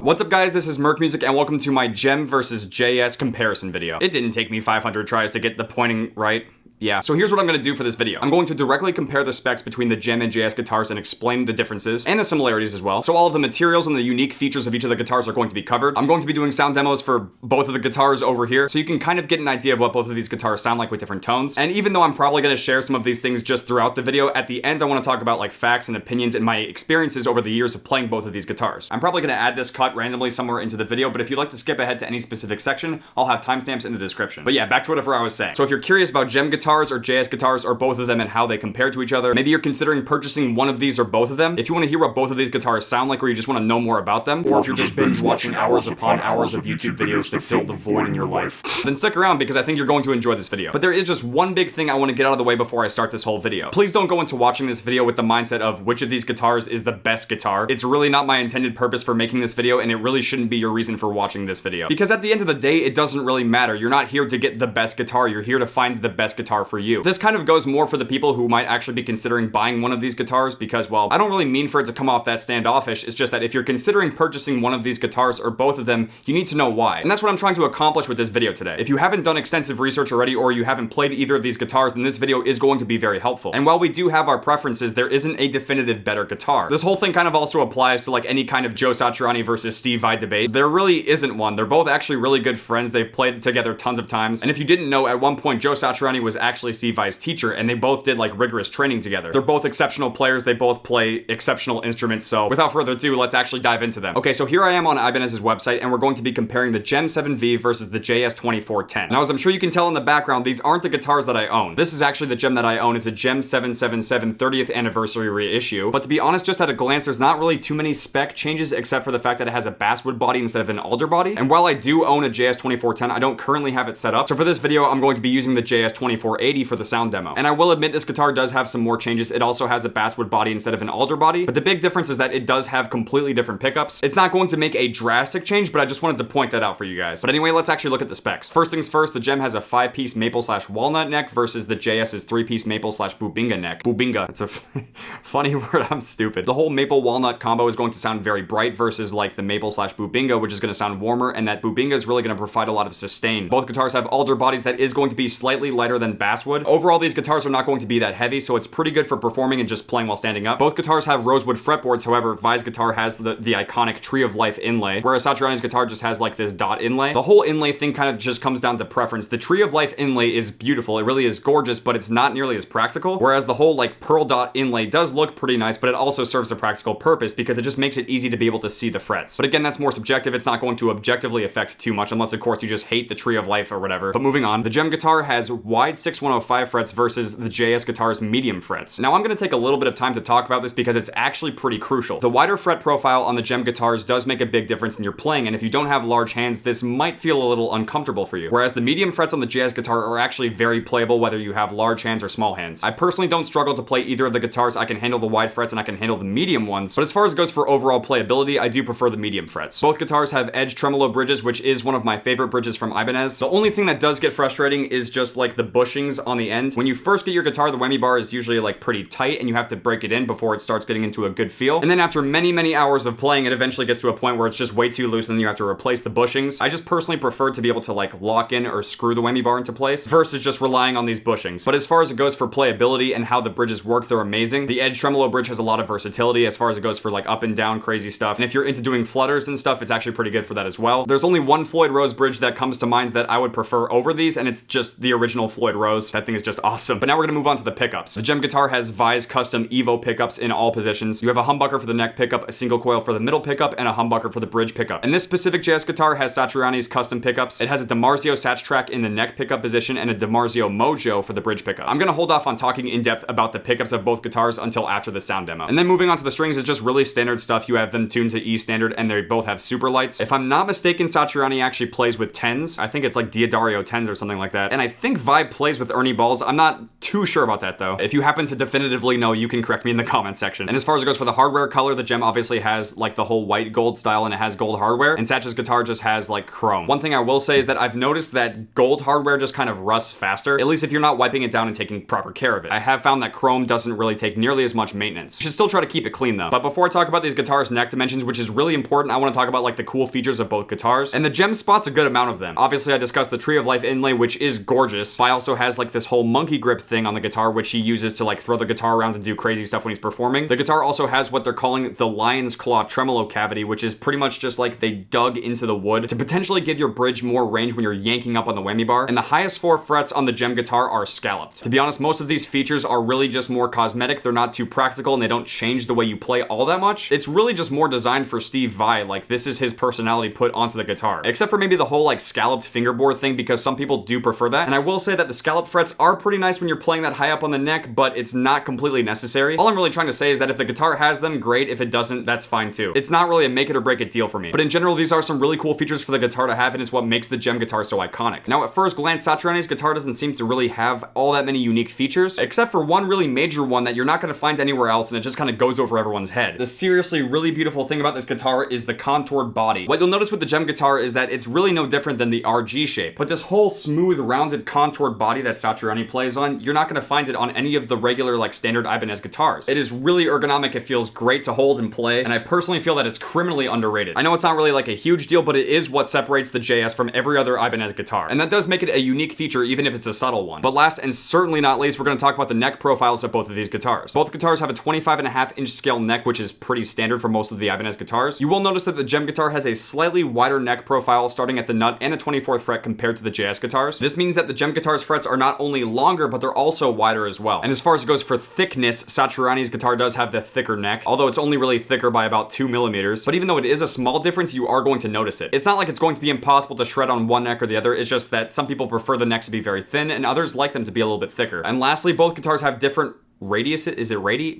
What's up guys, this is Musick and welcome to my JEM versus JS comparison video. It didn't take me 500 tries to get the pointing right. Yeah, so here's what I'm going to do for this video. I'm going to directly compare the specs between the JEM and JS guitars and explain the differences and the similarities as well. So all of the materials and the unique features of each of the guitars are going to be covered. I'm going to be doing sound demos for both of the guitars over here, so you can kind of get an idea of what both of these guitars sound like with different tones. And even though I'm probably going to share some of these things just throughout the video, at the end I want to talk about like facts and opinions and my experiences over the years of playing both of these guitars. I'm probably going to add this cut randomly somewhere into the video, but if you'd like to skip ahead to any specific section, I'll have timestamps in the description. But yeah, back to whatever I was saying. So if you're curious about JEM guitars or JS guitars, or both of them and how they compare to each other, maybe you're considering purchasing one of these or both of them. If you want to hear what both of these guitars sound like, or you just want to know more about them, or if you're just binge watching hours upon hours of YouTube videos to fill the void in your life, then stick around because I think you're going to enjoy this video. But there is just one big thing I want to get out of the way before I start this whole video. Please don't go into watching this video with the mindset of which of these guitars is the best guitar. It's really not my intended purpose for making this video, and it really shouldn't be your reason for watching this video. Because at the end of the day, it doesn't really matter. You're not here to get the best guitar, you're here to find the best guitar for you. This kind of goes more for the people who might actually be considering buying one of these guitars because, well, I don't really mean for it to come off that standoffish. It's just that if you're considering purchasing one of these guitars or both of them, you need to know why. And that's what I'm trying to accomplish with this video today. If you haven't done extensive research already, or you haven't played either of these guitars, then this video is going to be very helpful. And while we do have our preferences, there isn't a definitive better guitar. This whole thing kind of also applies to like any kind of Joe Satriani versus Steve Vai debate. There really isn't one. They're both actually really good friends. They've played together tons of times. And if you didn't know, at one point, Joe Satriani was actually Steve Vai's teacher, and they both did like rigorous training together. They're both exceptional players. They both play exceptional instruments. So without further ado, let's actually dive into them. Okay, so here I am on Ibanez's website, and we're going to be comparing the JEM 7V versus the JS 2410. Now, as I'm sure you can tell in the background, these aren't the guitars that I own. This is actually the JEM that I own. It's a JEM 777 30th anniversary reissue. But to be honest, just at a glance, there's not really too many spec changes except for the fact that it has a basswood body instead of an alder body. And while I do own a JS 2410, I don't currently have it set up. So for this video, I'm going to be using the JS 2480 for the sound demo. And I will admit this guitar does have some more changes. It also has a basswood body instead of an alder body, but the big difference is that it does have completely different pickups. It's not going to make a drastic change, but I just wanted to point that out for you guys. But anyway, let's actually look at the specs. First things first, the JEM has a 5-piece maple/walnut neck versus the JS's 3-piece maple/bubinga neck. Bubinga, it's a funny word, I'm stupid. The whole maple walnut combo is going to sound very bright versus like the maple/bubinga, which is going to sound warmer, and that bubinga is really going to provide a lot of sustain. Both guitars have alder bodies that is going to be slightly lighter than basswood. Overall, these guitars are not going to be that heavy, so it's pretty good for performing and just playing while standing up. Both guitars have rosewood fretboards, however, Vai's guitar has the iconic Tree of Life inlay, whereas Satriani's guitar just has like this dot inlay. The whole inlay thing kind of just comes down to preference. The Tree of Life inlay is beautiful, it really is gorgeous, but it's not nearly as practical, whereas the whole like pearl dot inlay does look pretty nice, but it also serves a practical purpose because it just makes it easy to be able to see the frets. But again, that's more subjective. It's not going to objectively affect too much, unless of course you just hate the Tree of Life or whatever. But moving on, the JEM guitar has wide 6105 frets versus the JS guitar's medium frets. Now I'm going to take a little bit of time to talk about this because it's actually pretty crucial. The wider fret profile on the JEM guitars does make a big difference in your playing, and if you don't have large hands, this might feel a little uncomfortable for you. Whereas the medium frets on the JS guitar are actually very playable whether you have large hands or small hands. I personally don't struggle to play either of the guitars. I can handle the wide frets and I can handle the medium ones, but as far as it goes for overall playability, I do prefer the medium frets. Both guitars have edge tremolo bridges, which is one of my favorite bridges from Ibanez. The only thing that does get frustrating is just like the bushings on the end. When you first get your guitar, the whammy bar is usually like pretty tight and you have to break it in before it starts getting into a good feel. And then after many hours of playing, it eventually gets to a point where it's just way too loose and then you have to replace the bushings. I just personally prefer to be able to like lock in or screw the whammy bar into place versus just relying on these bushings. But as far as it goes for playability and how the bridges work, they're amazing. The edge tremolo bridge has a lot of versatility as far as it goes for like up and down crazy stuff. And if you're into doing flutters and stuff, it's actually pretty good for that as well. There's only one Floyd Rose bridge that comes to mind that I would prefer over these, and it's just the original Floyd Rose. That thing is just awesome. But now we're gonna move on to the pickups. The JEM guitar has Vai's custom Evo pickups in all positions. You have a humbucker for the neck pickup, a single coil for the middle pickup, and a humbucker for the bridge pickup. And this specific JS guitar has Satriani's custom pickups. It has a DiMarzio Sats track in the neck pickup position and a DiMarzio Mojo for the bridge pickup. I'm gonna hold off on talking in depth about the pickups of both guitars until after the sound demo. And then moving on to the strings is just really standard stuff. You have them tuned to E standard and they both have super lights. If I'm not mistaken, Satriani actually plays with 10s. I think it's like Diodario 10s or something like that. And I think Vai plays plays with Ernie balls. I'm not too sure about that though. If you happen to definitively know, you can correct me in the comment section. And as far as it goes for the hardware color, the JEM obviously has like the whole white gold style and it has gold hardware, and Satch's guitar just has like chrome. One thing I will say is that I've noticed that gold hardware just kind of rusts faster, at least if you're not wiping it down and taking proper care of it. I have found that chrome doesn't really take nearly as much maintenance. You should still try to keep it clean though. But before I talk about these guitars' neck dimensions, which is really important, I want to talk about like the cool features of both guitars. And the JEM spots a good amount of them. Obviously I discussed the Tree of Life inlay, which is gorgeous. Fi also has like this whole monkey grip thing on the guitar, which he uses to like throw the guitar around and do crazy stuff when he's performing. The guitar also has what they're calling the lion's claw tremolo cavity, which is pretty much just like they dug into the wood to potentially give your bridge more range when you're yanking up on the whammy bar. And the highest 4 frets on the JEM guitar are scalloped. To be honest, most of these features are really just more cosmetic. They're not too practical and they don't change the way you play all that much. It's really just more designed for Steve Vai. Like this is his personality put onto the guitar. Except for maybe the whole like scalloped fingerboard thing, because some people do prefer that. And I will say that the scalloped frets are pretty nice when you're playing that high up on the neck, but it's not completely necessary. All I'm really trying to say is that if the guitar has them, great. If it doesn't, that's fine too. It's not really a make it or break it deal for me. But in general, these are some really cool features for the guitar to have, and it's what makes the JEM guitar so iconic. Now at first glance, Satriani's guitar doesn't seem to really have all that many unique features, except for one really major one that you're not going to find anywhere else, and it just kind of goes over everyone's head. The seriously really beautiful thing about this guitar is the contoured body. What you'll notice with the JEM guitar is that it's really no different than the RG shape, but this whole smooth, rounded, contoured body that Satriani plays on, you're not going to find it on any of the regular, like, standard Ibanez guitars. It is really ergonomic, it feels great to hold and play, and I personally feel that it's criminally underrated. I know it's not really like a huge deal, but it is what separates the JS from every other Ibanez guitar, and that does make it a unique feature even if it's a subtle one. But last and certainly not least, we're going to talk about the neck profiles of both of these guitars. Both guitars have a 25.5-inch scale neck, which is pretty standard for most of the Ibanez guitars. You will notice that the JEM guitar has a slightly wider neck profile starting at the nut and the 24th fret compared to the JS guitars. This means that the JEM guitar's frets are not only longer, but they're also wider as well. And as far as it goes for thickness, Satriani's guitar does have the thicker neck, although it's only really thicker by about 2 millimeters. But even though it is a small difference, you are going to notice it. It's not like it's going to be impossible to shred on one neck or the other, it's just that some people prefer the necks to be very thin and others like them to be a little bit thicker. And lastly, both guitars have different radius. Is it radii?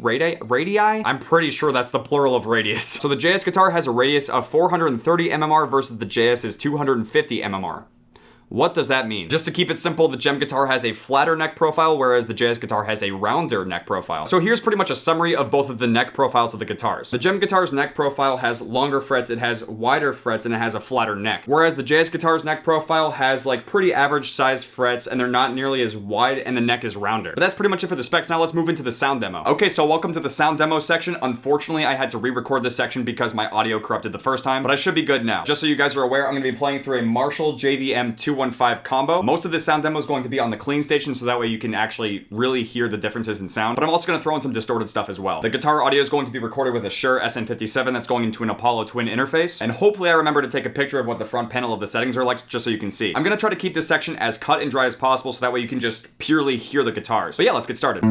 I'm pretty sure that's the plural of radius. So the JS guitar has a radius of 430 mmr versus the JS's 250 mmr. What does that mean? Just to keep it simple, the JEM guitar has a flatter neck profile, whereas the JS guitar has a rounder neck profile. So here's pretty much a summary of both of the neck profiles of the guitars. The JEM guitar's neck profile has longer frets, it has wider frets, and it has a flatter neck. Whereas the JS guitar's neck profile has like pretty average size frets, and they're not nearly as wide, and the neck is rounder. But that's pretty much it for the specs. Now let's move into the sound demo. Okay, so welcome to the sound demo section. Unfortunately, I had to re-record this section because my audio corrupted the first time, but I should be good now. Just so you guys are aware, I'm gonna be playing through a Marshall JVM 215 combo. Most of this sound demo is going to be on the clean station, so that way you can actually really hear the differences in sound, but I'm also going to throw in some distorted stuff as well. The guitar audio is going to be recorded with a Shure SN57 that's going into an Apollo twin interface, and hopefully I remember to take a picture of what the front panel of the settings are like, just so you can see. I'm going to try to keep this section as cut and dry as possible, so that way you can just purely hear the guitars. But yeah, let's get started.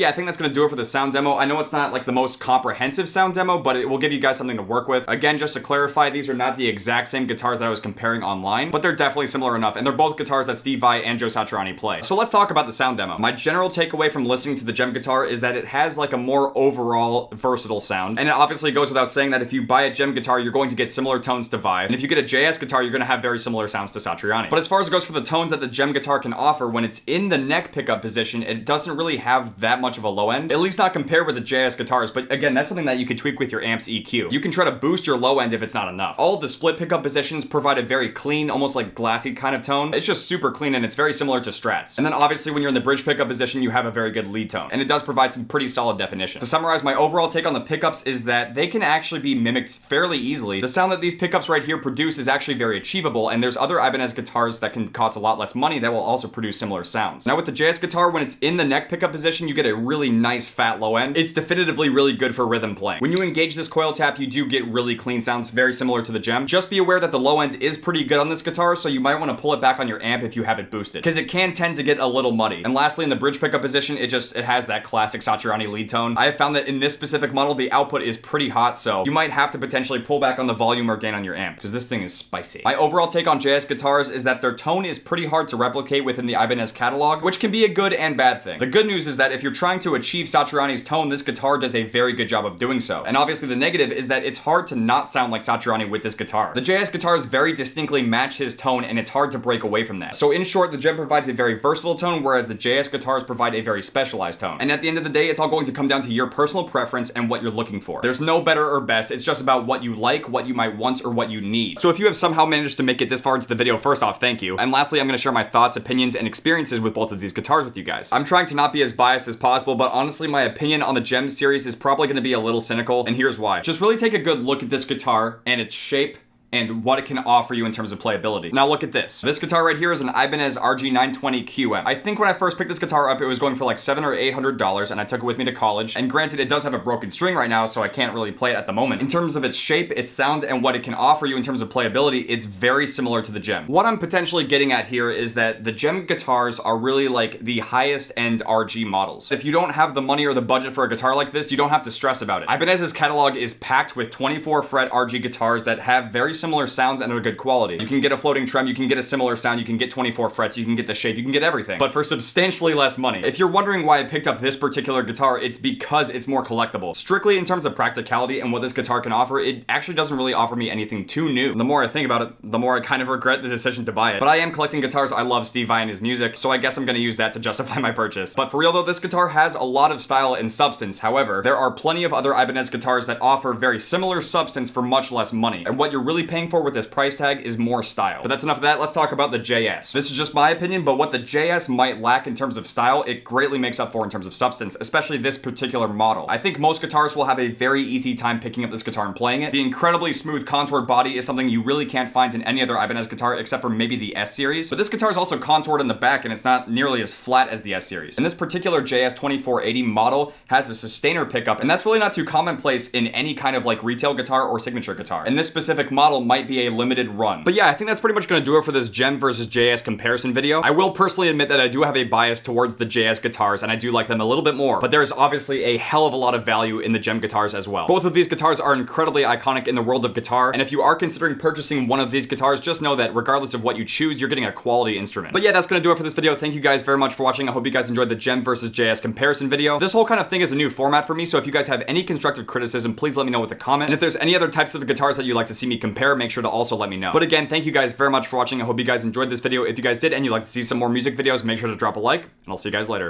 yeah, I think that's gonna do it for the sound demo. I know it's not like the most comprehensive sound demo, but it will give you guys something to work with. Again, just to clarify, these are not the exact same guitars that I was comparing online, but they're definitely similar enough, and they're both guitars that Steve Vai and Joe Satriani play. So let's talk about the sound demo. My general takeaway from listening to the JEM guitar is that it has like a more overall versatile sound, and it obviously goes without saying that if you buy a JEM guitar, you're going to get similar tones to Vai, and if you get a JS guitar, you're gonna have very similar sounds to Satriani. But as far as it goes for the tones that the JEM guitar can offer, when it's in the neck pickup position, it doesn't really have that much of a low end, at least not compared with the JS guitars, but again, that's something that you could tweak with your amp's EQ. You can try to boost your low end if it's not enough. All of the split pickup positions provide a very clean, almost like glassy kind of tone. It's just super clean, and it's very similar to Strats. And then obviously when you're in the bridge pickup position, you have a very good lead tone, and it does provide some pretty solid definition. To summarize, my overall take on the pickups is that they can actually be mimicked fairly easily. The sound that these pickups right here produce is actually very achievable, and there's other Ibanez guitars that can cost a lot less money that will also produce similar sounds. Now with the JS guitar, when it's in the neck pickup position, you get a really nice fat low end. It's definitively really good for rhythm playing. When you engage this coil tap, you do get really clean sounds, very similar to the JEM. Just be aware that the low end is pretty good on this guitar, so you might want to pull it back on your amp if you have it boosted, because it can tend to get a little muddy. And lastly, in the bridge pickup position, it has that classic Satriani lead tone. I have found that in this specific model, the output is pretty hot, so you might have to potentially pull back on the volume or gain on your amp, because this thing is spicy. My overall take on JS guitars is that their tone is pretty hard to replicate within the Ibanez catalog, which can be a good and bad thing. The good news is that if you're trying to achieve Satriani's tone, this guitar does a very good job of doing so. And obviously the negative is that it's hard to not sound like Satriani with this guitar. The JS guitars very distinctly match his tone, and it's hard to break away from that. So in short, the JEM provides a very versatile tone, whereas the JS guitars provide a very specialized tone. And at the end of the day, it's all going to come down to your personal preference and what you're looking for. There's no better or best, it's just about what you like, what you might want, or what you need. So if you have somehow managed to make it this far into the video, first off, thank you. And lastly, I'm gonna share my thoughts, opinions, and experiences with both of these guitars with you guys. I'm trying to not be as biased as possible, but honestly, my opinion on the JEM series is probably gonna be a little cynical, and here's why. Just really take a good look at this guitar and its shape and what it can offer you in terms of playability. Now look at this. This guitar right here is an Ibanez RG920QM. I think when I first picked this guitar up, it was going for like $700 or $800, and I took it with me to college. And granted, it does have a broken string right now, so I can't really play it at the moment. In terms of its shape, its sound, and what it can offer you in terms of playability, it's very similar to the JEM. What I'm potentially getting at here is that the JEM guitars are really like the highest end RG models. If you don't have the money or the budget for a guitar like this, you don't have to stress about it. Ibanez's catalog is packed with 24 fret RG guitars that have very similar sounds and are good quality. You can get a floating trem, you can get a similar sound, you can get 24 frets, you can get the shape, you can get everything, but for substantially less money. If you're wondering why I picked up this particular guitar, it's because it's more collectible. Strictly in terms of practicality and what this guitar can offer, it actually doesn't really offer me anything too new. The more I think about it, the more I kind of regret the decision to buy it. But I am collecting guitars, I love Steve Vai and his music, so I guess I'm gonna use that to justify my purchase. But for real though, this guitar has a lot of style and substance. However, there are plenty of other Ibanez guitars that offer very similar substance for much less money. And what you're really paying for with this price tag is more style. But that's enough of that, let's talk about the JS. This is just my opinion, but what the JS might lack in terms of style, it greatly makes up for in terms of substance, especially this particular model. I think most guitarists will have a very easy time picking up this guitar and playing it. The incredibly smooth contoured body is something you really can't find in any other Ibanez guitar except for maybe the S series. But this guitar is also contoured in the back, and it's not nearly as flat as the S series. And this particular JS 2480 model has a sustainer pickup, and that's really not too commonplace in any kind of like retail guitar or signature guitar. And this specific model might be a limited run. But yeah, I think that's pretty much gonna do it for this JEM versus JS comparison video. I will personally admit that I do have a bias towards the JS guitars, and I do like them a little bit more, but there's obviously a hell of a lot of value in the JEM guitars as well. Both of these guitars are incredibly iconic in the world of guitar, and if you are considering purchasing one of these guitars, just know that regardless of what you choose, you're getting a quality instrument. But yeah, that's gonna do it for this video. Thank you guys very much for watching. I hope you guys enjoyed the JEM versus JS comparison video. This whole kind of thing is a new format for me, so if you guys have any constructive criticism, please let me know with a comment. And if there's any other types of guitars that you'd like to see me compare, make sure to also let me know. But again, thank you guys very much for watching. I hope you guys enjoyed this video. If you guys did and you'd like to see some more music videos, make sure to drop a like, and I'll see you guys later.